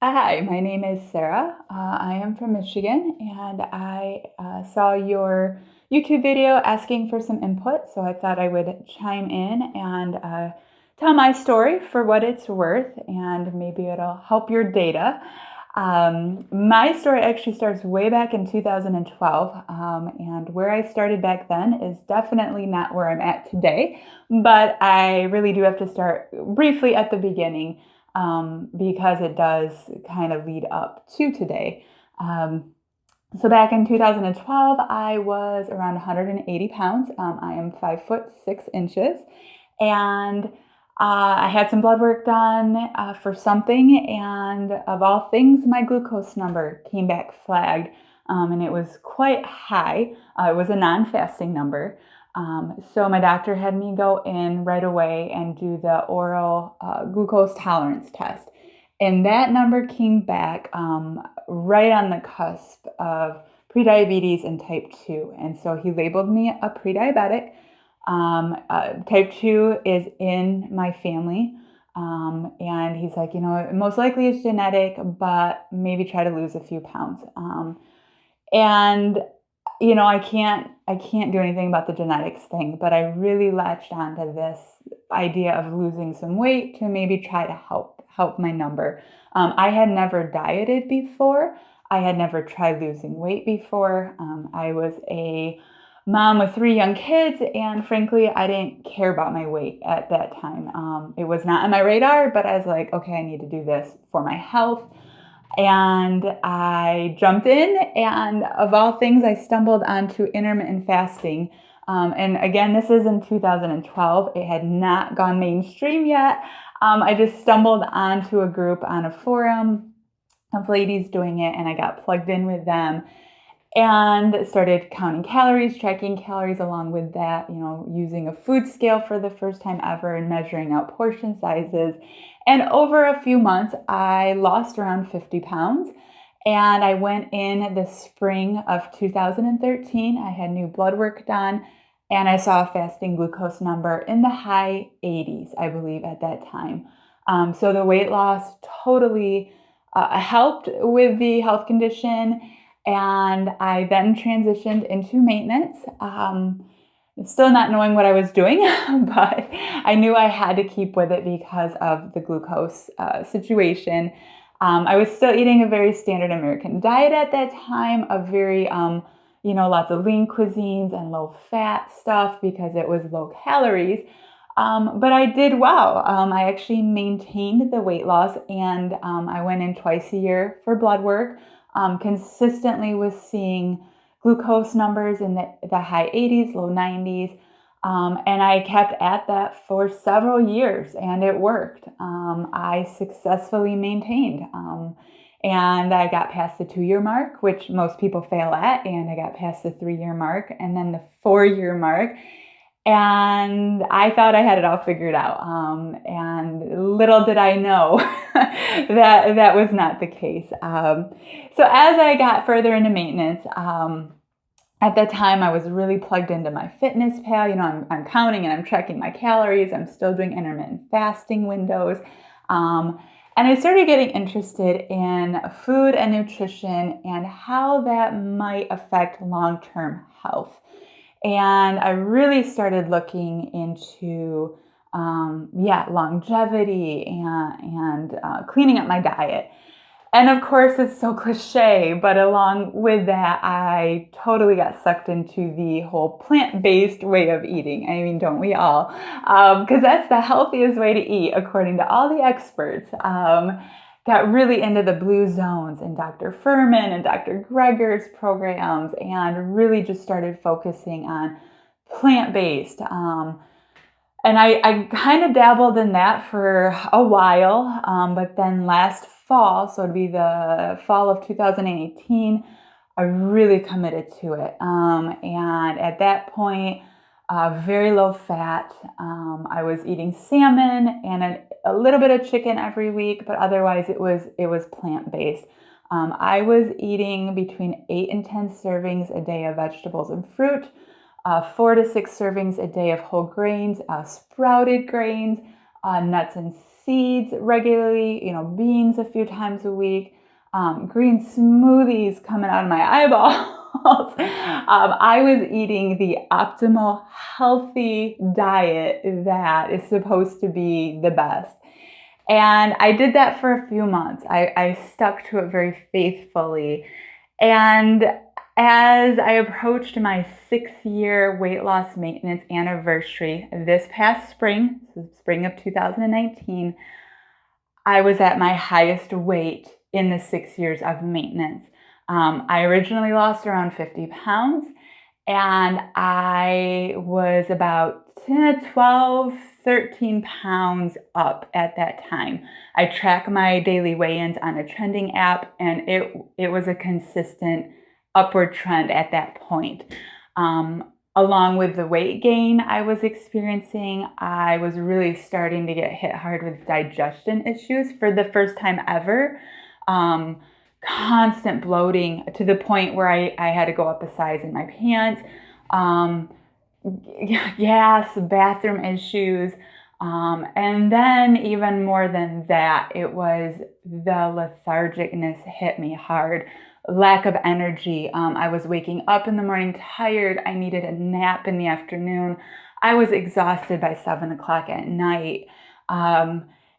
Hi, my name is Sara. I am from Michigan, and I saw your YouTube video asking for some input, so I thought I would chime in and tell my story for what it's worth, and maybe it'll help your data. My story actually starts way back in 2012, and where I started back then is definitely not where I'm at today, but I really do have to start briefly at the beginning because it does kind of lead up to today. So back in 2012, I was around 180 pounds. I am 5'6" and I had some blood work done for something, and of all things, my glucose number came back flagged, and it was quite high. It was a non-fasting number. So my doctor had me go in right away and do the oral glucose tolerance test. And that number came back right on the cusp of prediabetes and type 2. And so he labeled me a prediabetic. Type 2 is in my family. And he's like, most likely it's genetic, but maybe try to lose a few pounds. And I can't do anything about the genetics thing, but I really latched onto this idea of losing some weight to maybe try to help my number. I had never dieted before. I had never tried losing weight before. I was a mom with 3 young kids, and frankly, I didn't care about my weight at that time. It was not on my radar, but I was like, okay, I need to do this for my health. And I jumped in, and of all things, I stumbled onto intermittent fasting. And again, this is in 2012. It had not gone mainstream yet. I just stumbled onto a group on a forum of ladies doing it, and I got plugged in with them and started counting calories, tracking calories along with that, using a food scale for the first time ever and measuring out portion sizes. And over a few months, I lost around 50 pounds. And I went in the spring of 2013. I had new blood work done, and I saw a fasting glucose number in the high 80s, I believe, at that time. So the weight loss totally helped with the health condition. And I then transitioned into maintenance. Still not knowing what I was doing, but I knew I had to keep with it because of the glucose situation. I was still eating a very standard American diet at that time, a very, lots of lean cuisines and low fat stuff because it was low calories. But I did well. I actually maintained the weight loss, and I went in twice a year for blood work. Consistently was seeing glucose numbers in the high 80s, low 90s. And I kept at that for several years, and it worked. I successfully maintained. And I got past the 2-year mark, which most people fail at. And I got past the 3-year mark and then the 4-year mark. And I thought I had it all figured out. And little did I know that was not the case. So as I got further into maintenance, at that time I was really plugged into my fitness pal. I'm counting and I'm tracking my calories. I'm still doing intermittent fasting windows. And I started getting interested in food and nutrition and how that might affect long-term health. And I really started looking into, longevity and cleaning up my diet. And of course, it's so cliche, but along with that, I totally got sucked into the whole plant-based way of eating. I mean, don't we all? Because that's the healthiest way to eat, according to all the experts. Got really into the blue zones and Dr. Furman and Dr. Greger's programs, and really just started focusing on plant-based. And I kind of dabbled in that for a while, but then last fall, so it'd be the fall of 2018, I really committed to it. And at that point, very low fat. I was eating salmon and a little bit of chicken every week, but otherwise it was plant-based. I was eating between 8 and 10 servings a day of vegetables and fruit, 4 to 6 servings a day of whole grains, sprouted grains, nuts and seeds regularly, beans a few times a week, green smoothies coming out of my eyeballs. I was eating the optimal healthy diet that is supposed to be the best. And I did that for a few months. I stuck to it very faithfully. And as I approached my 6-year weight loss maintenance anniversary this past spring, so spring of 2019, I was at my highest weight in the 6 years of maintenance. I originally lost around 50 pounds, and I was about 12, 13 pounds up at that time. I track my daily weigh-ins on a trending app, and it was a consistent upward trend at that point. Along with the weight gain I was experiencing, I was really starting to get hit hard with digestion issues for the first time ever. Constant bloating to the point where I had to go up a size in my pants, gas, bathroom issues, and then even more than that, it was the lethargicness hit me hard. Lack of energy. I was waking up in the morning tired. I needed a nap in the afternoon. I was exhausted by 7 o'clock at night.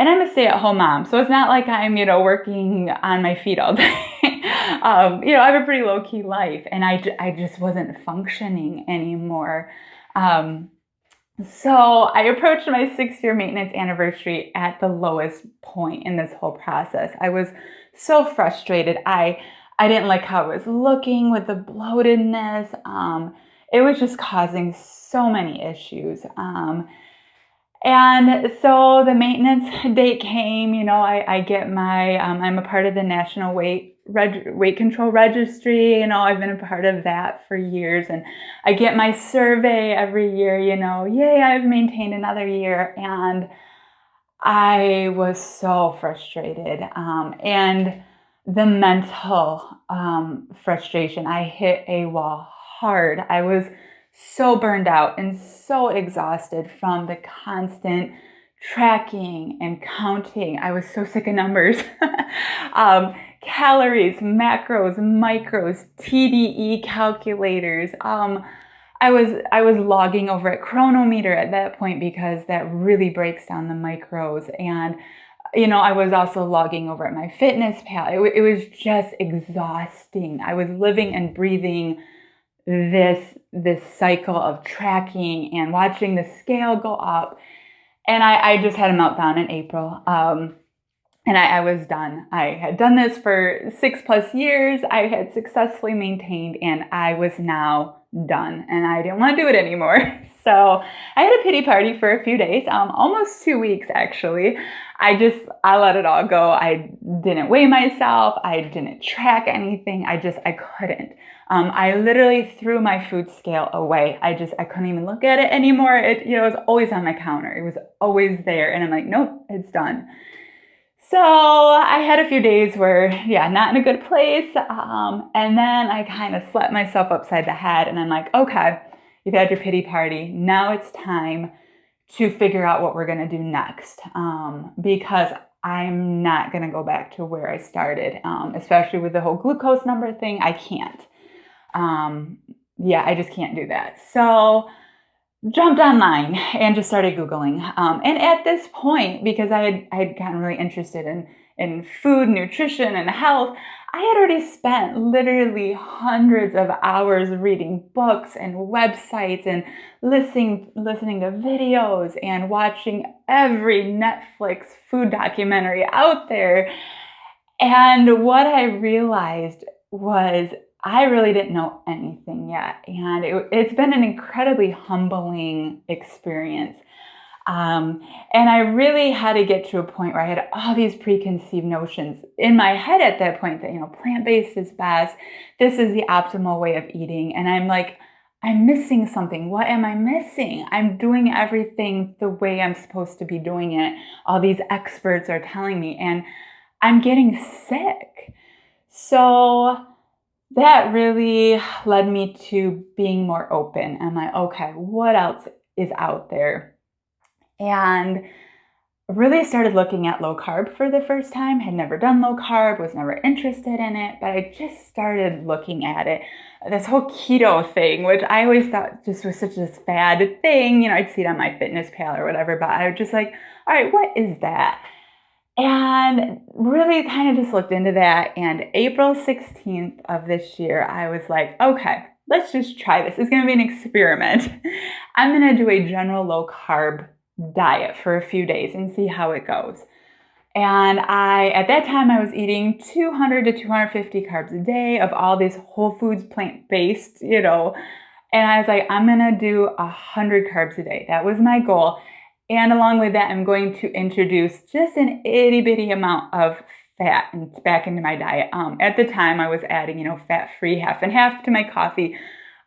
And I'm a stay-at-home mom, so it's not like I'm, working on my feet all day. I have a pretty low-key life, and I just wasn't functioning anymore. So I approached my 6-year maintenance anniversary at the lowest point in this whole process. I was so frustrated. I didn't like how I was looking with the bloatedness. It was just causing so many issues. And so the maintenance date came, I get my, I'm a part of the National Weight Control Registry, I've been a part of that for years, and I get my survey every year, yay, I've maintained another year, and I was so frustrated, and the mental frustration, I hit a wall hard. I was so burned out and so exhausted from the constant tracking and counting. I was so sick of numbers. Calories, macros, micros, TDE calculators. I was logging over at Chronometer at that point because that really breaks down the micros. And I was also logging over at my MyFitnessPal. It was just exhausting. I was living and breathing this cycle of tracking and watching the scale go up. And I just had a meltdown in April. And I was done. I had done this for 6+ years. I had successfully maintained, and I was now done. And I didn't want to do it anymore. So I had a pity party for a few days, almost 2 weeks actually. I let it all go. I didn't weigh myself. I didn't track anything. I couldn't. I literally threw my food scale away. I couldn't even look at it anymore. It was always on my counter. It was always there. And I'm like, nope, it's done. So I had a few days where, not in a good place. And then I kind of slapped myself upside the head, and I'm like, okay, you've had your pity party. Now it's time to figure out what we're going to do next. Because I'm not going to go back to where I started, especially with the whole glucose number thing. I can't. I just can't do that. So jumped online and just started Googling. And at this point, because I had gotten really interested in food, nutrition, and health, I had already spent literally hundreds of hours reading books and websites and listening to videos and watching every Netflix food documentary out there. And what I realized was I really didn't know anything yet. And it's been an incredibly humbling experience. And I really had to get to a point where I had all these preconceived notions in my head at that point that, plant-based is best. This is the optimal way of eating. And I'm like, I'm missing something. What am I missing? I'm doing everything the way I'm supposed to be doing it. All these experts are telling me, and I'm getting sick. So that really led me to being more open. I'm like, okay, what else is out there? And really started looking at low carb for the first time. Had never done low carb, was never interested in it, but I just started looking at it. This whole keto thing, which I always thought just was such this fad thing. I'd see it on MyFitnessPal or whatever, but I was just like, all right, what is that? And really kind of just looked into that. And April 16th of this year, I was like, okay, let's just try this. It's going to be an experiment. I'm going to do a general low carb diet for a few days and see how it goes. And at that time, I was eating 200 to 250 carbs a day of all these whole foods, plant-based, and I was like, I'm going to do 100 carbs a day. That was my goal. And along with that, I'm going to introduce just an itty bitty amount of fat back into my diet. At the time, I was adding, fat-free half and half to my coffee.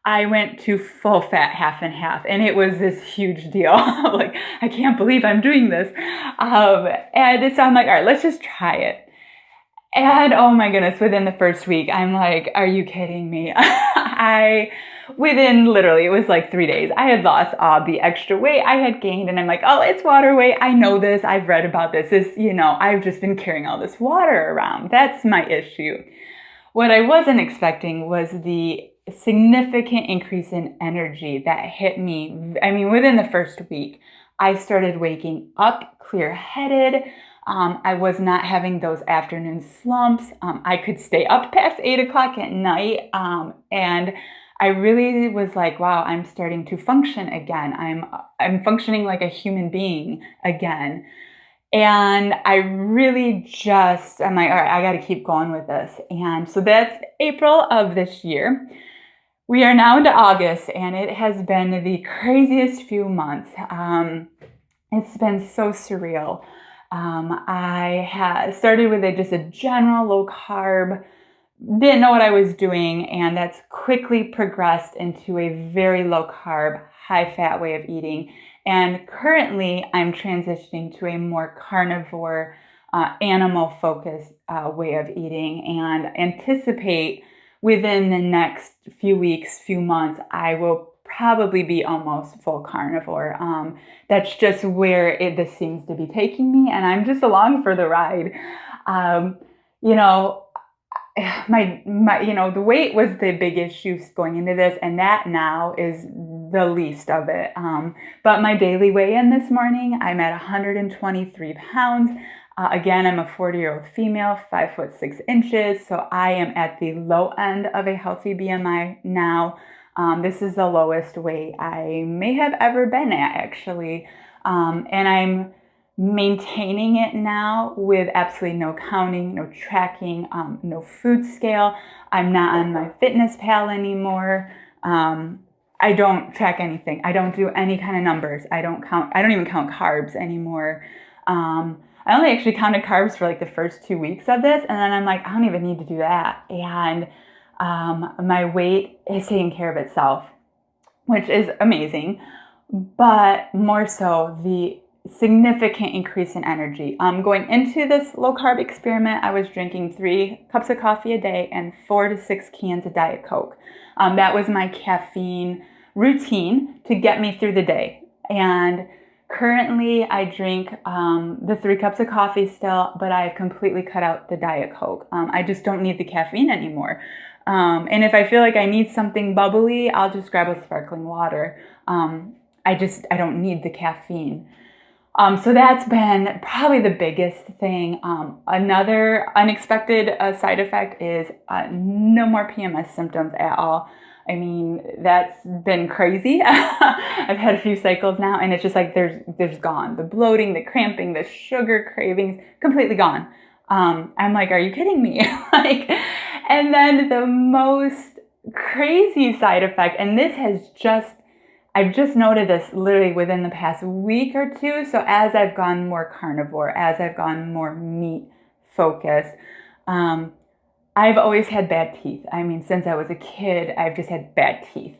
I went to full fat half and half, and it was this huge deal. Like, I can't believe I'm doing this. And so I'm like, all right, let's just try it. And oh my goodness, within the first week, I'm like, are you kidding me? Within literally, it was like 3 days, I had lost all the extra weight I had gained. And I'm like, oh, it's water weight. I know this. I've read about this. I've just been carrying all this water around. That's my issue. What I wasn't expecting was the significant increase in energy that hit me. I mean, within the first week, I started waking up clear-headed. I was not having those afternoon slumps. I could stay up past 8 o'clock at night. And I really was like, wow, I'm starting to function again. I'm functioning like a human being again. And I really I'm like, all right, I got to keep going with this. And so that's April of this year. We are now into August, and it has been the craziest few months. It's been so surreal. I had started with just a general low carb, didn't know what I was doing, and that's quickly progressed into a very low carb, high fat way of eating. And currently I'm transitioning to a more carnivore, animal focused way of eating, and anticipate within the next few weeks, few months, I will probably be almost full carnivore. That's just where this seems to be taking me, and I'm just along for the ride. The weight was the big issue going into this, and that now is the least of it. But my daily weigh-in this morning, I'm at 123 pounds. Again, I'm a 40-year-old female, 5'6" so I am at the low end of a healthy BMI now. This is the lowest weight I may have ever been at, actually. And I'm maintaining it now with absolutely no counting, no tracking, no food scale. I'm not on MyFitnessPal anymore. I don't track anything. I don't do any kind of numbers. I don't even count carbs anymore. I only actually counted carbs for like the first 2 weeks of this, and then I'm like, I don't even need to do that. And my weight is taking care of itself, which is amazing, but more so the significant increase in energy. Going into this low carb experiment, I was drinking 3 cups of coffee a day and 4 to 6 cans of Diet Coke. That was my caffeine routine to get me through the day. And currently I drink the 3 cups of coffee still, but I've completely cut out the Diet Coke. I just don't need the caffeine anymore. And if I feel like I need something bubbly, I'll just grab a sparkling water. I don't need the caffeine. So that's been probably the biggest thing. Another unexpected side effect is no more PMS symptoms at all. I mean, that's been crazy. I've had a few cycles now, and it's just like there's gone. The bloating, the cramping, the sugar cravings, completely gone. I'm like, are you kidding me? And then the most crazy side effect, and I've just noted this literally within the past week or two. So as I've gone more carnivore, as I've gone more meat focused, I've always had bad teeth. I mean, since I was a kid, I've just had bad teeth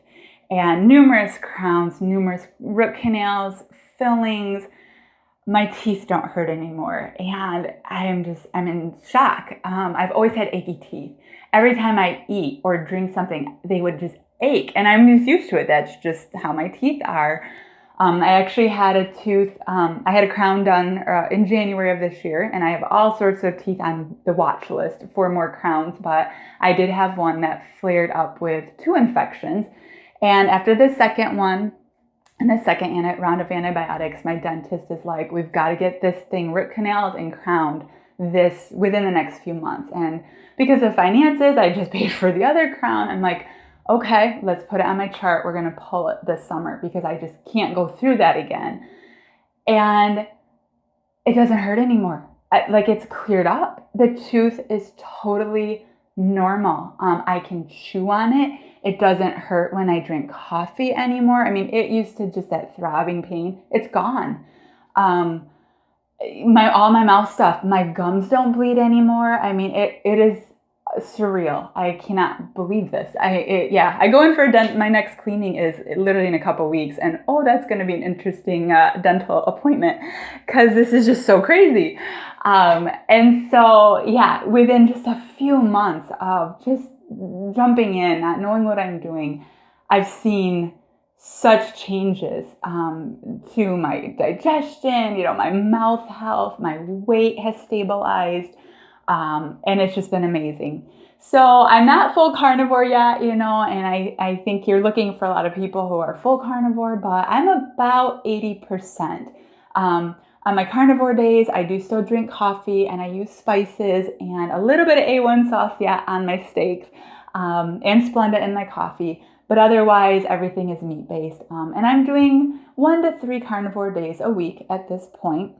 and numerous crowns, numerous root canals, fillings. My teeth don't hurt anymore. And I'm in shock. I've always had achy teeth. Every time I eat or drink something, they would just ache. And I'm just used to it. That's just how my teeth are. I actually had a tooth, I had a crown done in January of this year, and I have all sorts of teeth on the watch list for more crowns, but I did have one that flared up with 2 infections. And after the second one, and the second round of antibiotics, my dentist is like, we've got to get this thing root canaled and crowned within the next few months. And because of finances, I just paid for the other crown. I'm like, okay, let's put it on my chart. We're going to pull it this summer because I just can't go through that again. And it doesn't hurt anymore. Like, it's cleared up. The tooth is totally normal. I can chew on it. It doesn't hurt when I drink coffee anymore. I mean, it used to just that throbbing pain. It's gone. All my mouth stuff, my gums don't bleed anymore. I mean, it is surreal. I cannot believe this. I go in for my next cleaning is literally in a couple weeks, and that's going to be an interesting dental appointment because this is just so crazy. And so within just a few months of just jumping in, not knowing what I'm doing, I've seen such changes to my digestion, my mouth health, my weight has stabilized. And it's just been amazing. So I'm not full carnivore yet, and I think you're looking for a lot of people who are full carnivore, but I'm about 80%. On my carnivore days, I do still drink coffee and I use spices and a little bit of A1 sauce on my steaks and Splenda in my coffee. But otherwise, everything is meat-based. And I'm doing 1 to 3 carnivore days a week at this point.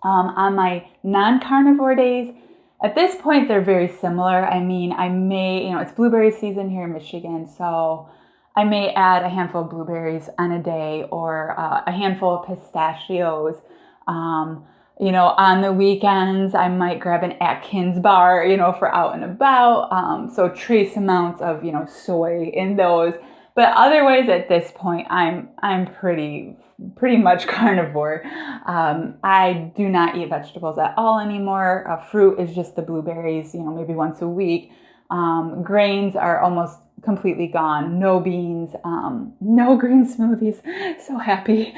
On my non-carnivore days, at this point, they're very similar. I mean, I may, it's blueberry season here in Michigan, so I may add a handful of blueberries on a day or a handful of pistachios. On the weekends, I might grab an Atkins bar, for out and about. So trace amounts of, soy in those. But otherwise, at this point, I'm pretty much carnivore. I do not eat vegetables at all anymore. Fruit is just the blueberries, maybe once a week. Grains are almost completely gone. No beans, no green smoothies. So happy.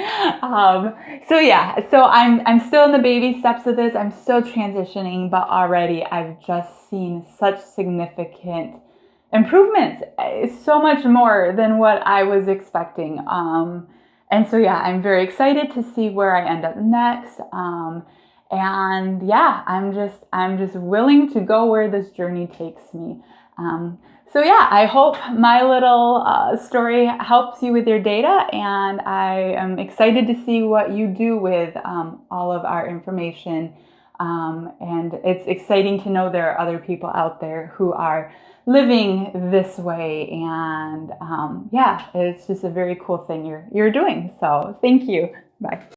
So I'm still in the baby steps of this. I'm still transitioning, but already I've just seen such significant improvements. It's so much more than what I was expecting. And so, I'm very excited to see where I end up next. I'm just willing to go where this journey takes me. I hope my little story helps you with your data, and I am excited to see what you do with all of our information. And it's exciting to know there are other people out there who are living this way, and it's just a very cool thing you're doing. So thank you. Bye.